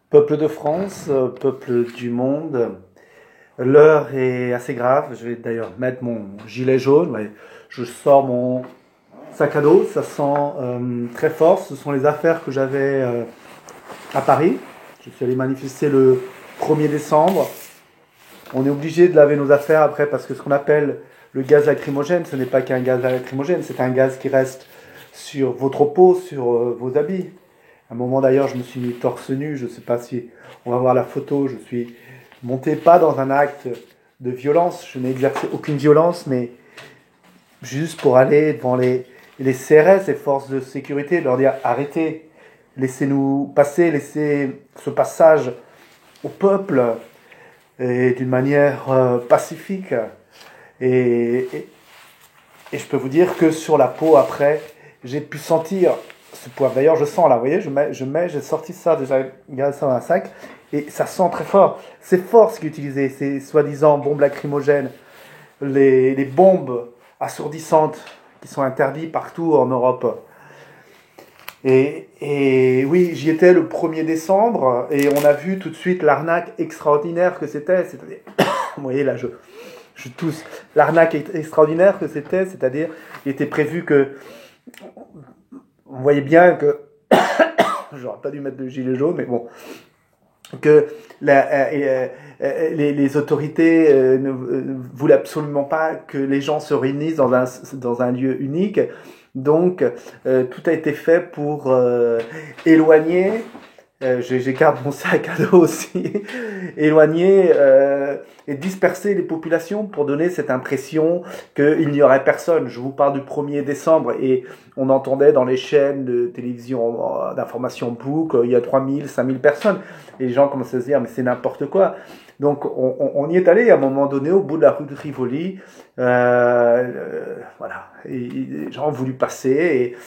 Peuple de France, peuple du monde, l'heure est assez grave. Je vais d'ailleurs mettre mon gilet jaune. Ouais. Je sors mon sac à dos, ça sent très fort. Ce sont les affaires que j'avais à Paris. Je suis allé manifester le 1er décembre. On est obligé de laver nos affaires après parce que ce qu'on appelle le gaz lacrymogène, ce n'est pas qu'un gaz lacrymogène, c'est un gaz qui reste sur votre peau, sur vos habits. À un moment d'ailleurs, je me suis mis torse nu, je ne sais pas si on va voir la photo, je suis monté pas dans un acte de violence, je n'ai exercé aucune violence, mais juste pour aller devant les CRS, les forces de sécurité, leur dire arrêtez, laissez-nous passer, laissez ce passage au peuple et d'une manière pacifique. Et, et, et je peux vous dire que sur la peau, après, j'ai pu sentir ce poivre. D'ailleurs, je sens là, vous voyez, j'ai sorti ça, déjà, gardé ça dans un sac, et ça sent très fort. C'est fort ce qui est utilisé, ces soi-disant bombes lacrymogènes, les bombes assourdissantes qui sont interdites partout en Europe. Et oui, j'y étais le 1er décembre, et on a vu tout de suite l'arnaque extraordinaire que c'était. C'est-à-dire, vous voyez là, je tousse. L'arnaque extraordinaire que c'était, c'est-à-dire, il était prévu que on voyait bien que j'aurais pas dû mettre le gilet jaune, mais bon, que les autorités ne voulaient absolument pas que les gens se réunissent dans un lieu unique. Donc, tout a été fait pour éloigner, j'écarte mon sac à dos aussi, éloigner et disperser les populations pour donner cette impression qu'il n'y aurait personne. Je vous parle du 1er décembre et on entendait dans les chaînes de télévision d'information Book, il y a 3000, 5000 personnes. Et les gens commençaient à se dire, mais c'est n'importe quoi. Donc on y est allé à un moment donné au bout de la rue de Rivoli. Voilà. Et les gens ont voulu passer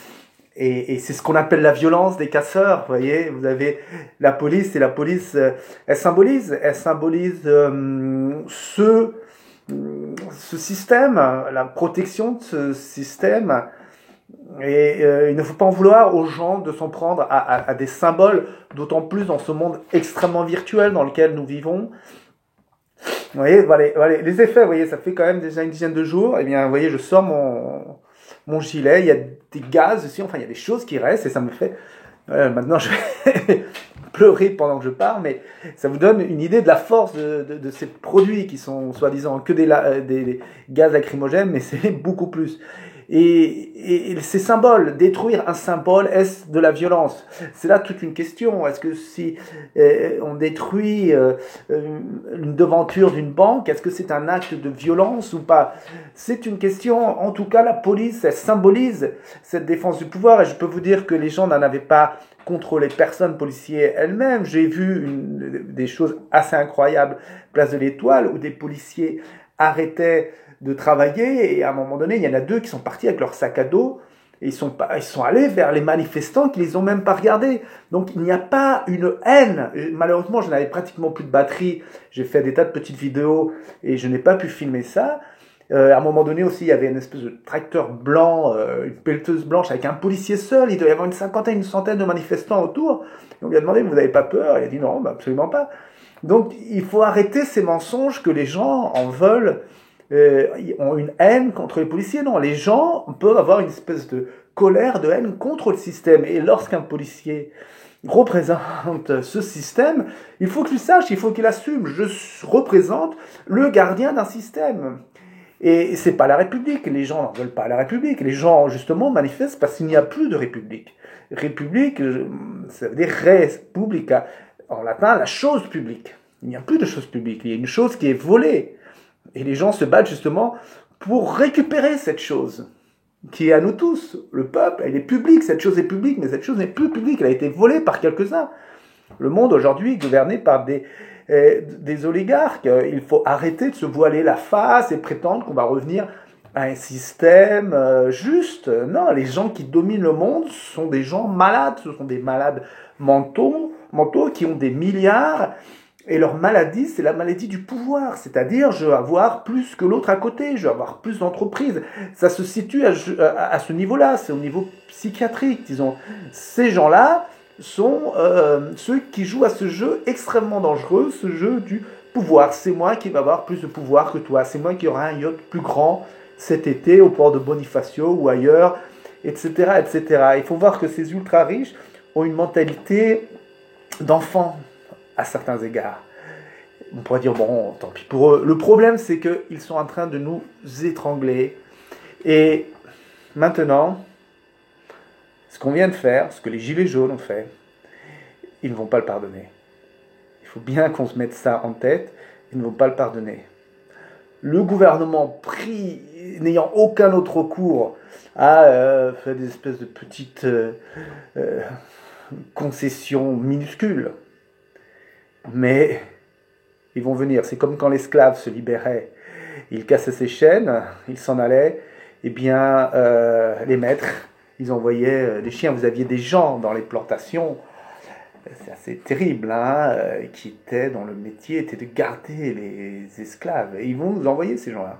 et c'est ce qu'on appelle la violence des casseurs. Vous voyez, vous avez la police et la police, elle symbolise ce système, la protection de ce système. Et il ne faut pas en vouloir aux gens de s'en prendre à des symboles, d'autant plus dans ce monde extrêmement virtuel dans lequel nous vivons. Vous voyez, voilà, les effets, vous voyez, ça fait quand même déjà une dizaine de jours. Eh bien, vous voyez, je sors mon gilet, il y a des gaz aussi, enfin, il y a des choses qui restent et ça me fait... maintenant, je vais pleurer pendant que je parle, mais ça vous donne une idée de la force de ces produits qui sont soi-disant que des gaz lacrymogènes, mais c'est beaucoup plus. Et ces symboles, détruire un symbole, est-ce de la violence? C'est là toute une question. Est-ce que si on détruit une devanture d'une banque, est-ce que c'est un acte de violence ou pas? C'est une question. En tout cas, la police, elle symbolise cette défense du pouvoir. Et je peux vous dire que les gens n'en avaient pas contre les personnes policières elles-mêmes. J'ai vu des choses assez incroyables, place de l'Étoile, où des policiers arrêtaient de travailler et à un moment donné, il y en a 2 qui sont partis avec leur sac à dos et ils sont allés vers les manifestants qui les ont même pas regardés. Donc il n'y a pas une haine. Malheureusement, je n'avais pratiquement plus de batterie. J'ai fait des tas de petites vidéos et je n'ai pas pu filmer ça. À un moment donné aussi, il y avait une espèce de tracteur blanc, une pelleteuse blanche avec un policier seul. Il doit y avoir une cinquantaine, une centaine de manifestants autour. Et on lui a demandé, vous n'avez pas peur? Il a dit non, absolument pas. Donc il faut arrêter ces mensonges que les gens en veulent. Ont une haine contre les policiers. Non, les gens peuvent avoir une espèce de colère, de haine contre le système. Et lorsqu'un policier représente ce système, il faut qu'il sache, il faut qu'il assume. Je représente le gardien d'un système. Et c'est pas la République. Les gens n'en veulent pas la République. Les gens, justement, manifestent parce qu'il n'y a plus de République. République, ça veut dire res publica. En latin, la chose publique. Il n'y a plus de chose publique. Il y a une chose qui est volée. Et les gens se battent justement pour récupérer cette chose qui est à nous tous, le peuple. Elle est publique, cette chose est publique, mais cette chose n'est plus publique, elle a été volée par quelques-uns. Le monde aujourd'hui est gouverné par des oligarques. Il faut arrêter de se voiler la face et prétendre qu'on va revenir à un système juste. Non, les gens qui dominent le monde sont des gens malades, ce sont des malades mentaux qui ont des milliards. Et leur maladie, c'est la maladie du pouvoir. C'est-à-dire, je veux avoir plus que l'autre à côté, je veux avoir plus d'entreprises. Ça se situe à ce niveau-là, c'est au niveau psychiatrique, disons. Ces gens-là sont ceux qui jouent à ce jeu extrêmement dangereux, ce jeu du pouvoir. C'est moi qui vais avoir plus de pouvoir que toi, c'est moi qui aurai un yacht plus grand cet été au port de Bonifacio ou ailleurs, etc., etc. Il faut voir que ces ultra-riches ont une mentalité d'enfant à certains égards. On pourrait dire, bon, tant pis pour eux. Le problème, c'est qu'ils sont en train de nous étrangler. Et maintenant, ce qu'on vient de faire, ce que les Gilets jaunes ont fait, ils ne vont pas le pardonner. Il faut bien qu'on se mette ça en tête. Ils ne vont pas le pardonner. Le gouvernement, pris, n'ayant aucun autre recours, a fait des espèces de petites concessions minuscules. Mais ils vont venir. C'est comme quand l'esclave se libérait. Il cassait ses chaînes, il s'en allait. Eh bien, les maîtres, ils envoyaient des chiens. Vous aviez des gens dans les plantations, c'est assez terrible, hein, qui étaient dans le métier, étaient de garder les esclaves. Et ils vont nous envoyer ces gens-là.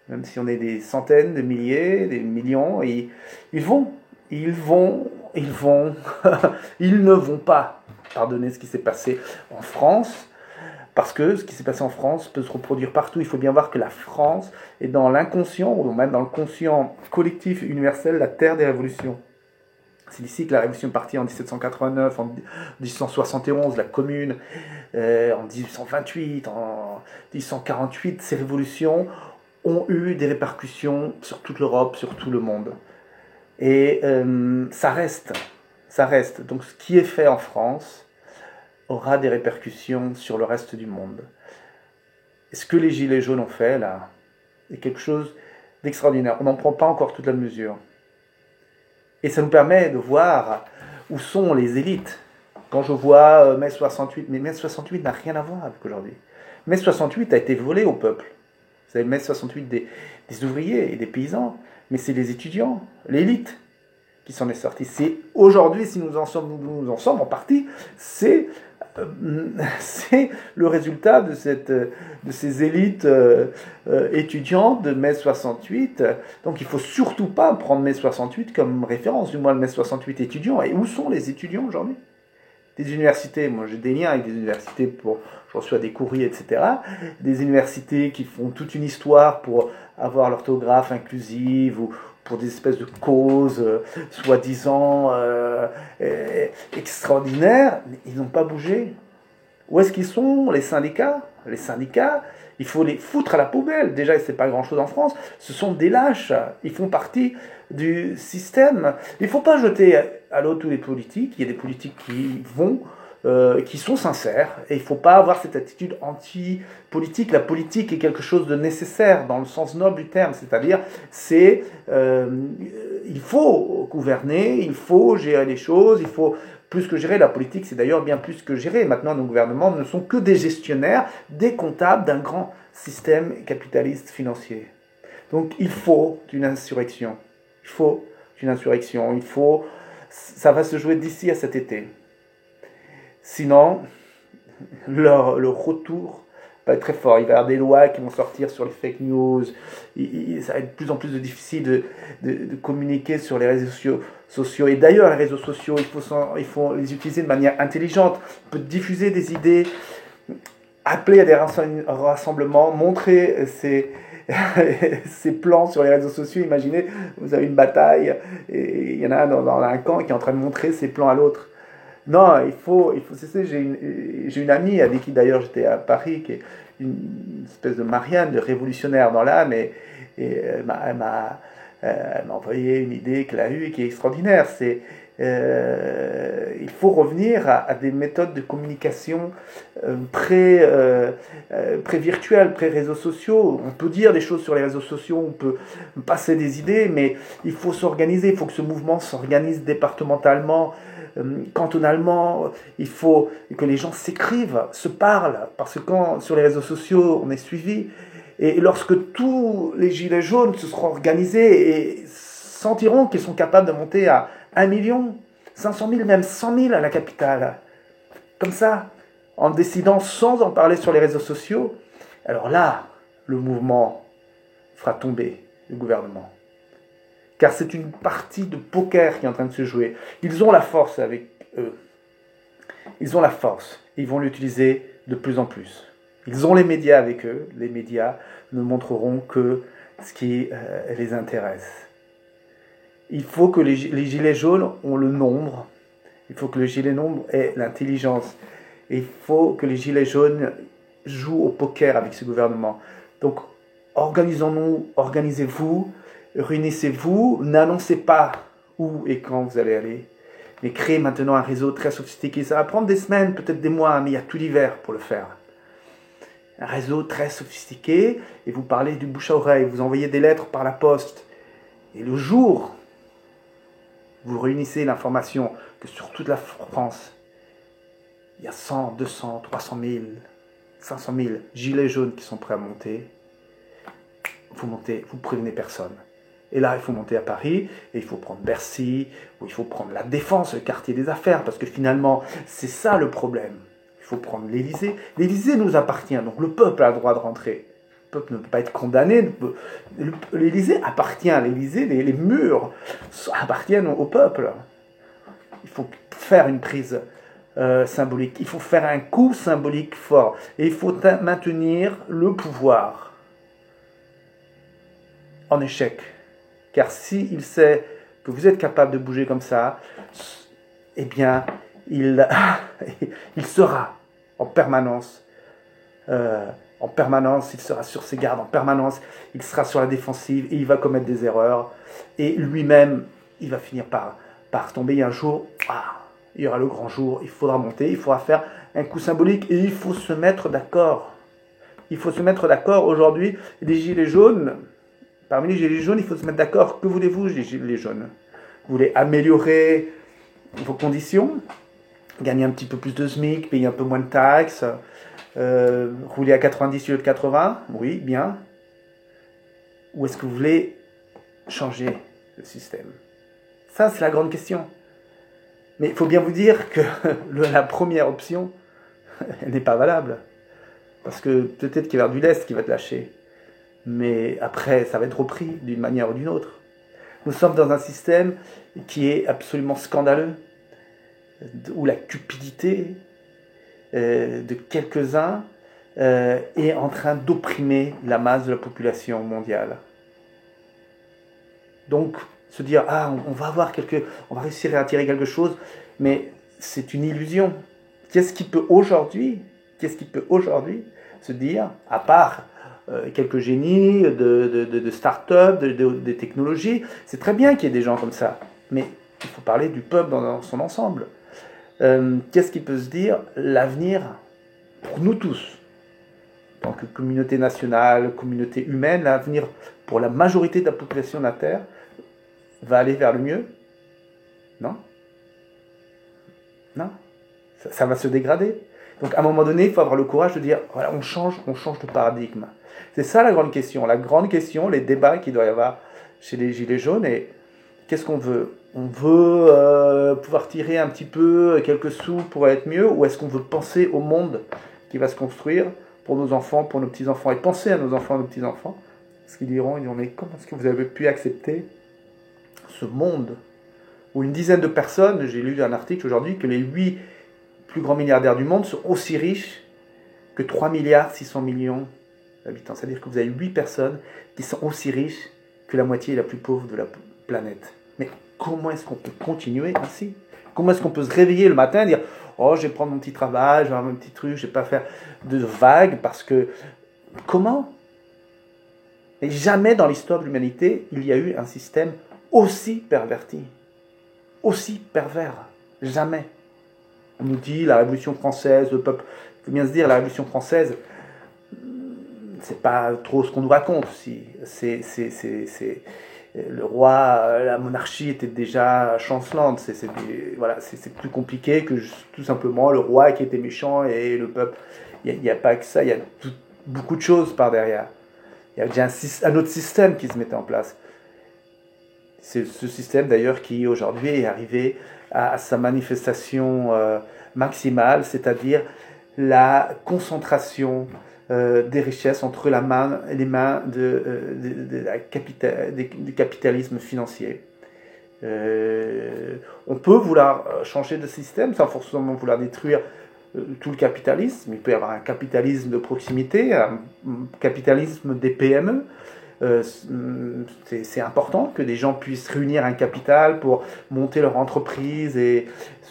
Même si on est des centaines, des milliers, des millions, ils vont, ils ne vont pas pardonner ce qui s'est passé en France, parce que ce qui s'est passé en France peut se reproduire partout. Il faut bien voir que la France est dans l'inconscient, ou même dans le conscient collectif universel, la terre des révolutions. C'est d'ici que la révolution est partie en 1789, en 1871, la Commune, en 1828, en 1848. Ces révolutions ont eu des répercussions sur toute l'Europe, sur tout le monde. Et ça reste. Donc ce qui est fait en France aura des répercussions sur le reste du monde. Et ce que les Gilets jaunes ont fait, là, est quelque chose d'extraordinaire. On n'en prend pas encore toute la mesure. Et ça nous permet de voir où sont les élites. Quand je vois mai 68, mais mai 68 n'a rien à voir avec aujourd'hui. Mai 68 a été volé au peuple. Vous savez, mai 68 des ouvriers et des paysans, mais c'est les étudiants, l'élite qui s'en est sortie. C'est aujourd'hui, si nous en sommes en partie, c'est le résultat de ces élites étudiantes de mai 68. Donc il ne faut surtout pas prendre mai 68 comme référence, du moins le mai 68 étudiant. Et où sont les étudiants aujourd'hui ? Des universités, moi j'ai des liens avec des universités, je reçois des courriers, etc. Des universités qui font toute une histoire pour avoir l'orthographe inclusive ou pour des espèces de causes soi-disant extraordinaires, mais ils n'ont pas bougé. Où est-ce qu'ils sont, les syndicats ? Les syndicats, il faut les foutre à la poubelle. Déjà, c'est pas grand-chose en France. Ce sont des lâches. Ils font partie du système. Il ne faut pas jeter à l'eau tous les politiques. Il y a des politiques qui sont sincères. Et il ne faut pas avoir cette attitude anti-politique. La politique est quelque chose de nécessaire dans le sens noble du terme. C'est-à-dire, il faut gouverner, il faut gérer les choses, il faut plus que gérer. La politique, c'est d'ailleurs bien plus que gérer. Maintenant, nos gouvernements ne sont que des gestionnaires, des comptables d'un grand système capitaliste financier. Donc, il faut une insurrection. Ça va se jouer d'ici à cet été. Sinon, le retour va être très fort. Il va y avoir des lois qui vont sortir sur les fake news. Ça va être de plus en plus difficile de communiquer sur les réseaux sociaux. Et d'ailleurs, les réseaux sociaux, il faut les utiliser de manière intelligente. On peut diffuser des idées, appeler à des rassemblements, montrer ses plans sur les réseaux sociaux. Imaginez, vous avez une bataille et il y en a un dans un camp qui est en train de montrer ses plans à l'autre. Non, il faut cesser. J'ai une amie avec qui d'ailleurs j'étais à Paris, qui est une espèce de Marianne, de révolutionnaire dans l'âme, et elle m'a envoyé une idée qu'elle a eue et qui est extraordinaire. Il faut revenir à des méthodes de communication pré-virtuelles, pré-réseaux sociaux. On peut dire des choses sur les réseaux sociaux, on peut passer des idées, mais il faut s'organiser, il faut que ce mouvement s'organise départementalement, cantonalement. Il faut que les gens s'écrivent, se parlent, parce que quand sur les réseaux sociaux on est suivi, et lorsque tous les gilets jaunes se seront organisés et sentiront qu'ils sont capables de monter à 1 million, 500 000, même 100 000 à la capitale, comme ça, en décidant sans en parler sur les réseaux sociaux, alors là, le mouvement fera tomber le gouvernement. Car c'est une partie de poker qui est en train de se jouer. Ils ont la force avec eux. Ils ont la force, ils vont l'utiliser de plus en plus. Ils ont les médias avec eux, les médias ne montreront que ce qui les intéresse. Il faut que les gilets jaunes ont le nombre, il faut que le gilet nombre ait l'intelligence, et il faut que les gilets jaunes jouent au poker avec ce gouvernement. Donc, organisons-nous, organisez-vous, réunissez-vous, n'annoncez pas où et quand vous allez aller, mais créez maintenant un réseau très sophistiqué. Ça va prendre des semaines, peut-être des mois, mais il y a tout l'hiver pour le faire. Un réseau très sophistiqué, et vous parlez du bouche à oreille, vous envoyez des lettres par la poste, et le jour vous réunissez l'information que sur toute la France, il y a 100, 200, 300 000, 500 000 gilets jaunes qui sont prêts à monter, vous prévenez personne. Et là, il faut monter à Paris, et il faut prendre Bercy, ou il faut prendre la Défense, le quartier des affaires, parce que finalement, c'est ça le problème. Il faut prendre l'Élysée. L'Élysée nous appartient, donc le peuple a le droit de rentrer. Le peuple ne peut pas être condamné. L'Élysée appartient à l'Élysée, les murs appartiennent au peuple. Il faut faire une prise symbolique, il faut faire un coup symbolique fort, et il faut maintenir le pouvoir en échec. Car s'il sait que vous êtes capable de bouger comme ça, eh bien, il sera en permanence, il sera sur ses gardes en permanence, il sera sur la défensive et il va commettre des erreurs. Et lui-même, il va finir par tomber. Et un jour, il y aura le grand jour, il faudra monter, il faudra faire un coup symbolique et il faut se mettre d'accord. Il faut se mettre d'accord aujourd'hui. Les gilets jaunes, parmi les gilets jaunes, il faut se mettre d'accord. Que voulez-vous, les gilets jaunes? Vous voulez améliorer vos conditions, gagner un petit peu plus de SMIC, payer un peu moins de taxes, rouler à 90 au lieu de 80? Oui, bien. Ou est-ce que vous voulez changer le système? Ça, c'est la grande question. Mais il faut bien vous dire que la première option, elle n'est pas valable. Parce que peut-être qu'il y a du lest qui va te lâcher. Mais après, ça va être repris d'une manière ou d'une autre. Nous sommes dans un système qui est absolument scandaleux, où la cupidité de quelques-uns est en train d'opprimer la masse de la population mondiale. Donc, se dire, on va réussir à attirer quelque chose, mais c'est une illusion. Qu'est-ce qui peut aujourd'hui se dire, à part quelques génies de start-up, de technologies, c'est très bien qu'il y ait des gens comme ça, mais il faut parler du peuple dans son ensemble. Qu'est-ce qui peut se dire? L'avenir, pour nous tous, en tant que communauté nationale, communauté humaine, l'avenir pour la majorité de la population de la Terre va aller vers le mieux? Non? Non? Ça va se dégrader. Donc à un moment donné, il faut avoir le courage de dire, voilà, on change de paradigme. C'est ça la grande question. La grande question, les débats qu'il doit y avoir chez les Gilets jaunes, et qu'est-ce qu'on veut? On veut pouvoir tirer un petit peu quelques sous pour être mieux, ou est-ce qu'on veut penser au monde qui va se construire pour nos enfants, pour nos petits-enfants, et penser à nos enfants et nos petits-enfants? Parce qu'ils diront, mais comment est-ce que vous avez pu accepter ce monde où une dizaine de personnes, j'ai lu un article aujourd'hui, que les 8 plus grands milliardaires du monde sont aussi riches que 3 milliards 600 millions d'habitants. C'est-à-dire que vous avez 8 personnes qui sont aussi riches que la moitié la plus pauvre de la planète. Mais comment est-ce qu'on peut continuer ainsi? Comment est-ce qu'on peut se réveiller le matin et dire « Oh, je vais prendre mon petit travail, je vais avoir mon petit truc, je ne vais pas faire de vagues parce que... » Comment? Et jamais dans l'histoire de l'humanité, il y a eu un système aussi perverti, aussi pervers. Jamais. On nous dit la Révolution française, le peuple... Il faut bien se dire, la Révolution française, c'est pas trop ce qu'on nous raconte. Le roi, la monarchie était déjà chancelante. C'est plus compliqué que tout simplement le roi qui était méchant et le peuple. Il n'y a pas que ça, il y a beaucoup de choses par derrière. Il y a déjà un autre système qui se mettait en place. C'est ce système d'ailleurs qui aujourd'hui est arrivé à sa manifestation maximale, c'est-à-dire la concentration des richesses entre les mains du capitalisme financier. On peut vouloir changer de système sans forcément vouloir détruire tout le capitalisme. Il peut y avoir un capitalisme de proximité, un capitalisme des PME. C'est important que des gens puissent réunir un capital pour monter leur entreprise, et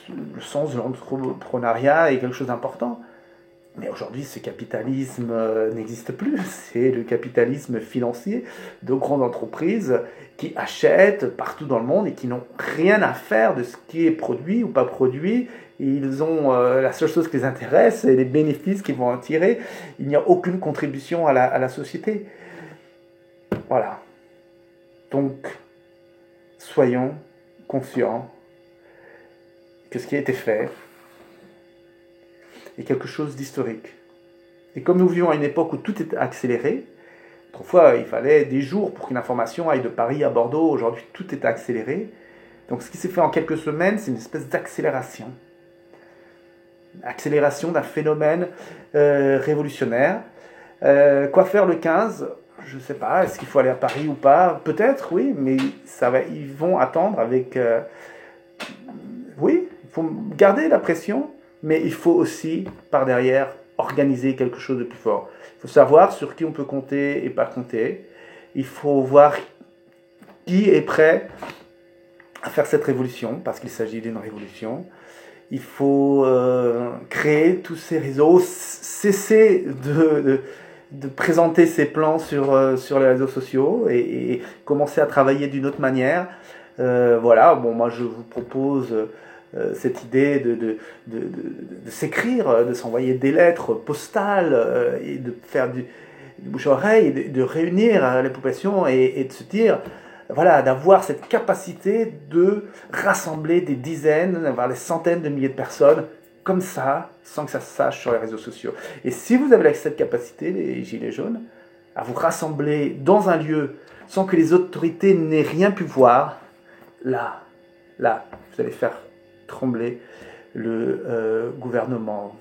le sens de l'entrepreneuriat est quelque chose d'important. Mais aujourd'hui, ce capitalisme n'existe plus. C'est le capitalisme financier de grandes entreprises qui achètent partout dans le monde et qui n'ont rien à faire de ce qui est produit ou pas produit. Ils ont la seule chose qui les intéresse, c'est les bénéfices qu'ils vont en tirer. Il n'y a aucune contribution à la société. Voilà. Donc, soyons conscients que ce qui a été fait est quelque chose d'historique. Et comme nous vivons à une époque où tout est accéléré, autrefois il fallait des jours pour qu'une information aille de Paris à Bordeaux, aujourd'hui tout est accéléré. Donc ce qui s'est fait en quelques semaines, c'est une espèce d'accélération. Accélération d'un phénomène révolutionnaire. Quoi faire le 15 ? Je ne sais pas, est-ce qu'il faut aller à Paris ou pas ? Peut-être, oui, mais ils vont attendre avec... oui, il faut garder la pression, mais il faut aussi, par derrière, organiser quelque chose de plus fort. Il faut savoir sur qui on peut compter et pas compter. Il faut voir qui est prêt à faire cette révolution, parce qu'il s'agit d'une révolution. Il faut créer tous ces réseaux, cesser de présenter ses plans sur les réseaux sociaux et commencer à travailler d'une autre manière. Voilà, bon, moi je vous propose cette idée de s'écrire, de s'envoyer des lettres postales et de faire du bouche à oreille, et de réunir les populations et de se dire, voilà, d'avoir cette capacité de rassembler des dizaines, voire des centaines de milliers de personnes comme ça, sans que ça se sache sur les réseaux sociaux. Et si vous avez cette capacité, les Gilets jaunes, à vous rassembler dans un lieu sans que les autorités n'aient rien pu voir, là, vous allez faire trembler le gouvernement.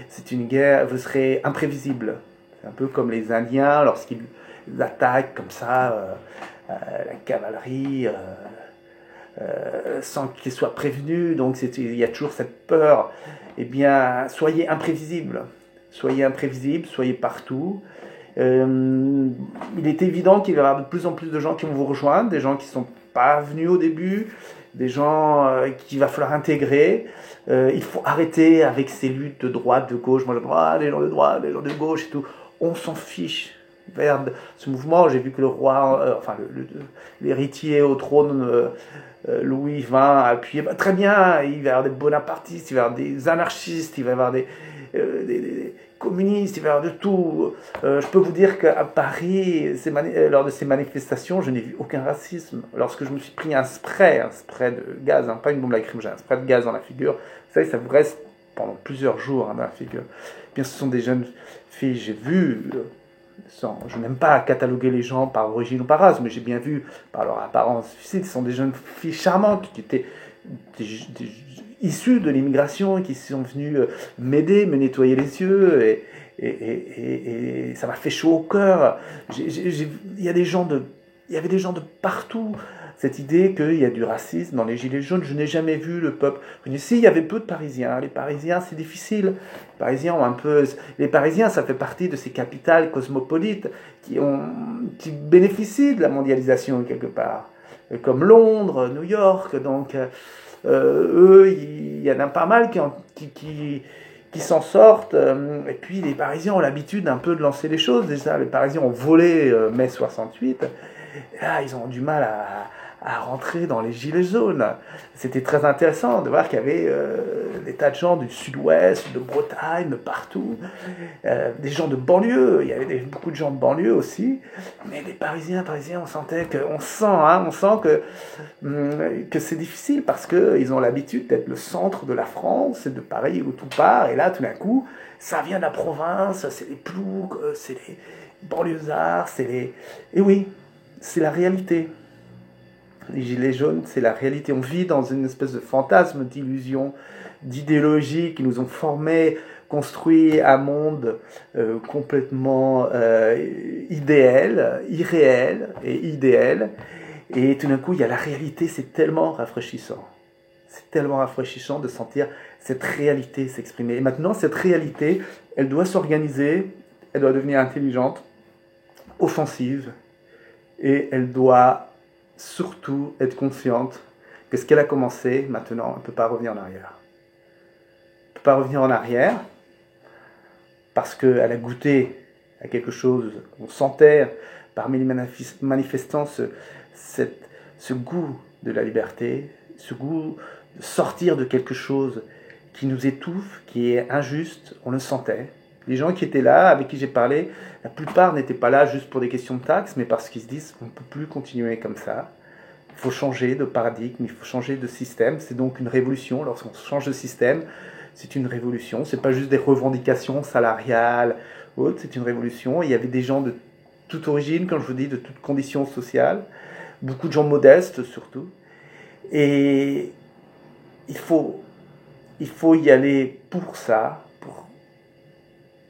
C'est une guerre, vous serez imprévisible. C'est un peu comme les Indiens lorsqu'ils attaquent comme ça la cavalerie sans qu'ils soient prévenus. Donc il y a toujours cette peur. Eh bien, soyez imprévisibles. Soyez imprévisibles, soyez partout. Il est évident qu'il va y avoir de plus en plus de gens qui vont vous rejoindre, des gens qui ne sont pas venus au début, des gens qu'il va falloir intégrer. Il faut arrêter avec ces luttes de droite, de gauche, moi de droite, les gens de droite, les gens de gauche et tout. On s'en fiche. Vers ce mouvement, j'ai vu que le roi, l'héritier au trône, Louis XX, a appuyé. Très bien, il va y avoir des bonapartistes, il va y avoir des anarchistes, il va y avoir des communistes, il va y avoir de tout. Je peux vous dire qu'à Paris, lors de ces manifestations, je n'ai vu aucun racisme. Lorsque je me suis pris un spray de gaz, pas une bombe lacrymogène, un spray de gaz dans la figure, vous savez, ça vous reste pendant plusieurs jours dans la figure. Eh bien, ce sont des jeunes filles, j'ai vu... je n'aime pas cataloguer les gens par origine ou par race, mais j'ai bien vu par leur apparence difficile, ce sont des jeunes filles charmantes qui étaient issues de l'immigration et qui sont venues m'aider, me nettoyer les yeux, et ça m'a fait chaud au cœur. Il y avait des gens de partout. Cette idée qu'il y a du racisme dans les Gilets jaunes, je n'ai jamais vu le peuple. Ici, il y avait peu de Parisiens. Les Parisiens, c'est difficile. Les Parisiens, ça fait partie de ces capitales cosmopolites qui bénéficient de la mondialisation quelque part, comme Londres, New York. Donc, eux, il y en a pas mal qui s'en sortent. Et puis, les Parisiens ont l'habitude un peu de lancer les choses. Déjà, les Parisiens ont volé mai 68. Et là, ils ont du mal à rentrer dans les Gilets jaunes. C'était très intéressant de voir qu'il y avait des tas de gens du sud-ouest, de Bretagne, de partout, des gens de banlieue, il y avait beaucoup de gens de banlieue aussi, mais les Parisiens, on sent que c'est difficile parce qu'ils ont l'habitude d'être le centre de la France et de Paris où tout part, et là tout d'un coup, ça vient de la province, c'est les ploucs, c'est les banlieusards, et oui, c'est la réalité. Les Gilets jaunes, c'est la réalité. On vit dans une espèce de fantasme, d'illusion, d'idéologie qui nous ont formés, construit un monde complètement irréel et idéal. Et tout d'un coup, il y a la réalité, c'est tellement rafraîchissant. C'est tellement rafraîchissant de sentir cette réalité s'exprimer. Et maintenant, cette réalité, elle doit s'organiser, elle doit devenir intelligente, offensive, et elle doit surtout être consciente que ce qu'elle a commencé, maintenant, elle ne peut pas revenir en arrière. Elle ne peut pas revenir en arrière parce qu'elle a goûté à quelque chose, on sentait parmi les manifestants ce goût de la liberté, ce goût de sortir de quelque chose qui nous étouffe, qui est injuste, on le sentait. Les gens qui étaient là, avec qui j'ai parlé, la plupart n'étaient pas là juste pour des questions de taxes, mais parce qu'ils se disent on ne peut plus continuer comme ça. Il faut changer de paradigme, il faut changer de système. C'est donc une révolution. Lorsqu'on change de système, c'est une révolution. Ce n'est pas juste des revendications salariales ou autres, c'est une révolution. Il y avait des gens de toute origine, comme je vous dis, de toutes conditions sociales, beaucoup de gens modestes surtout. Et il faut y aller pour ça, pour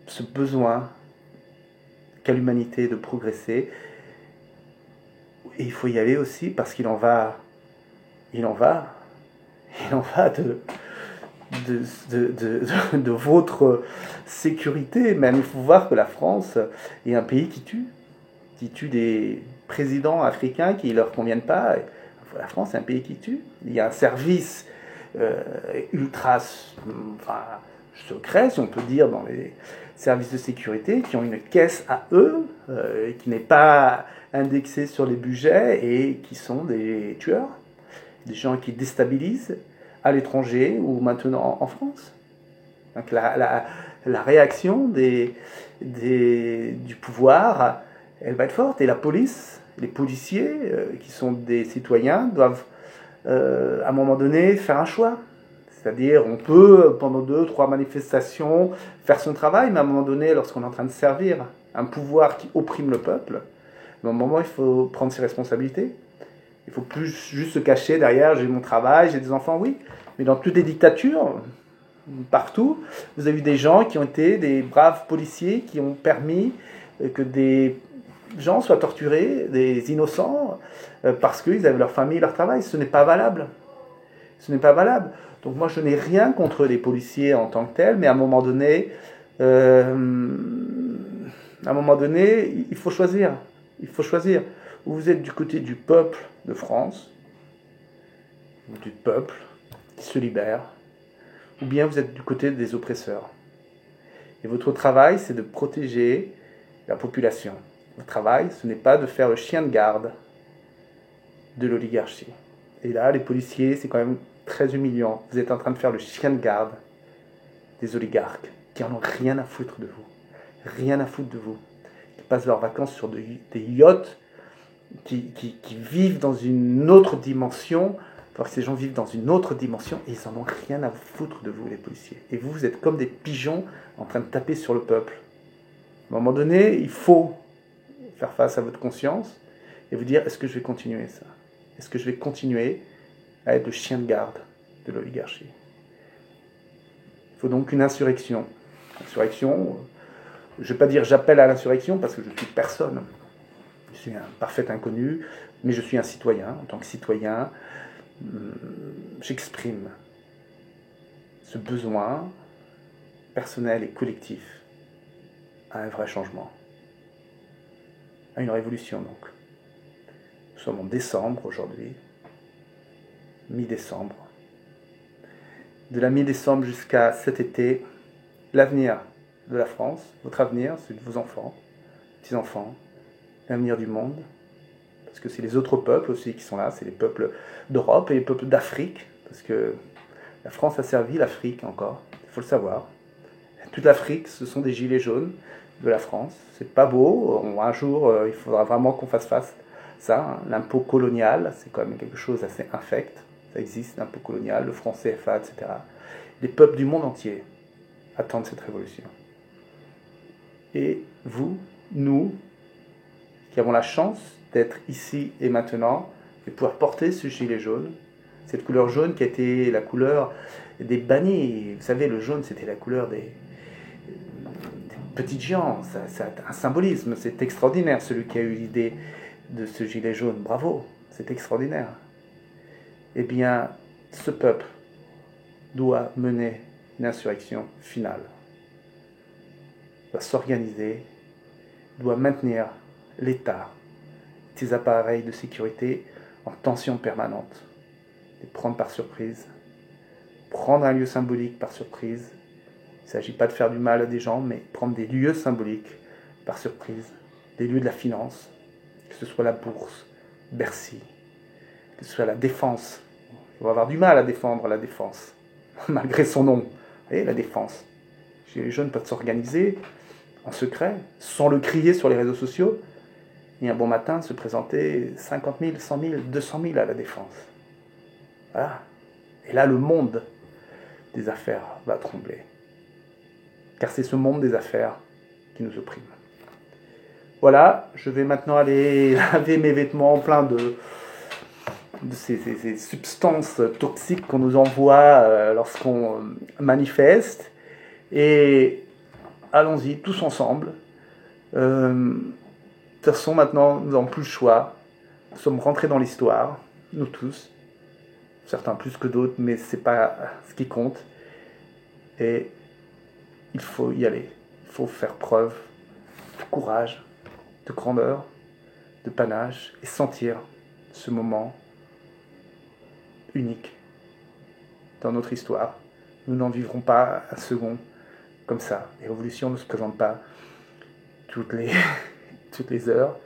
ce besoin qu'a l'humanité de progresser. Et il faut y aller aussi parce qu'il en va de votre sécurité. Même il faut voir que la France est un pays qui tue des présidents africains qui ne leur conviennent pas. La France est un pays qui tue. Il y a un service ultra secret, si on peut dire, dans les services de sécurité, qui ont une caisse à eux, qui n'est pas indexée sur les budgets et qui sont des tueurs, des gens qui déstabilisent à l'étranger ou maintenant en France. Donc la réaction du pouvoir, elle va être forte. Et la police, les policiers, qui sont des citoyens, doivent à un moment donné faire un choix. C'est-à-dire, on peut, pendant 2-3 manifestations, faire son travail, mais à un moment donné, lorsqu'on est en train de servir un pouvoir qui opprime le peuple, à un moment, il faut prendre ses responsabilités. Il ne faut plus juste se cacher derrière, j'ai mon travail, j'ai des enfants, oui. Mais dans toutes les dictatures, partout, vous avez eu des gens qui ont été des braves policiers, qui ont permis que des gens soient torturés, des innocents, parce qu'ils avaient leur famille, leur travail. Ce n'est pas valable. Ce n'est pas valable. Donc moi, je n'ai rien contre les policiers en tant que tels, mais à un moment donné, il faut choisir. Il faut choisir. Ou vous êtes du côté du peuple de France, ou du peuple qui se libère, ou bien vous êtes du côté des oppresseurs. Et votre travail, c'est de protéger la population. Votre travail, ce n'est pas de faire le chien de garde de l'oligarchie. Et là, les policiers, c'est quand même très humiliant. Vous êtes en train de faire le chien de garde des oligarques qui en ont rien à foutre de vous. Rien à foutre de vous. Qui passent leurs vacances sur des yachts, qui vivent dans une autre dimension. Alors que ces gens vivent dans une autre dimension et ils en ont rien à foutre de vous, les policiers. Et vous, vous êtes comme des pigeons en train de taper sur le peuple. À un moment donné, il faut faire face à votre conscience et vous dire, est-ce que je vais continuer ça? Est-ce que je vais continuer à être le chien de garde de l'oligarchie? Il faut donc une insurrection. Insurrection, je ne vais pas dire j'appelle à l'insurrection parce que je suis personne. Je suis un parfait inconnu, mais je suis un citoyen. En tant que citoyen, j'exprime ce besoin personnel et collectif à un vrai changement, à une révolution donc. Nous sommes en décembre aujourd'hui, mi-décembre. De la mi-décembre jusqu'à cet été, l'avenir de la France, votre avenir, celui de vos enfants, petits-enfants, l'avenir du monde, parce que c'est les autres peuples aussi qui sont là, c'est les peuples d'Europe et les peuples d'Afrique, parce que la France a servi l'Afrique encore, il faut le savoir. Toute l'Afrique, ce sont des gilets jaunes de la France. C'est pas beau, un jour, il faudra vraiment qu'on fasse face à ça. Hein. L'impôt colonial, c'est quand même quelque chose d'assez infect. Ça existe, l'impôt colonial, le franc CFA, etc. Les peuples du monde entier attendent cette révolution. Et vous, nous, qui avons la chance d'être ici et maintenant, et de pouvoir porter ce gilet jaune, cette couleur jaune qui a été la couleur des bannis. Vous savez, le jaune, c'était la couleur des petites gens. Ça a un symbolisme, c'est extraordinaire, celui qui a eu l'idée de ce gilet jaune. Bravo, c'est extraordinaire. Eh bien, ce peuple doit mener une insurrection finale, doit s'organiser, doit maintenir l'État, ses appareils de sécurité en tension permanente, les prendre par surprise, prendre un lieu symbolique par surprise. Il ne s'agit pas de faire du mal à des gens, mais prendre des lieux symboliques par surprise, des lieux de la finance, que ce soit la bourse, Bercy, que ce soit la défense. On va avoir du mal à défendre la défense, malgré son nom. Vous voyez, la défense. Les jeunes peuvent s'organiser en secret, sans le crier sur les réseaux sociaux, et un bon matin se présenter 50 000, 100 000, 200 000 à la défense. Voilà. Et là, le monde des affaires va trembler. Car c'est ce monde des affaires qui nous opprime. Voilà, je vais maintenant aller laver mes vêtements pleins de ces substances toxiques qu'on nous envoie lorsqu'on manifeste. Et allons-y, tous ensemble. De toute façon, maintenant, nous n'avons plus le choix. Nous sommes rentrés dans l'histoire, nous tous. Certains plus que d'autres, mais ce n'est pas ce qui compte. Et il faut y aller. Il faut faire preuve de courage, de grandeur, de panache, et sentir ce moment unique dans notre histoire. Nous n'en vivrons pas un second comme ça. Les révolutions ne se présentent pas toutes les heures.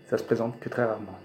Ça se présente que très rarement.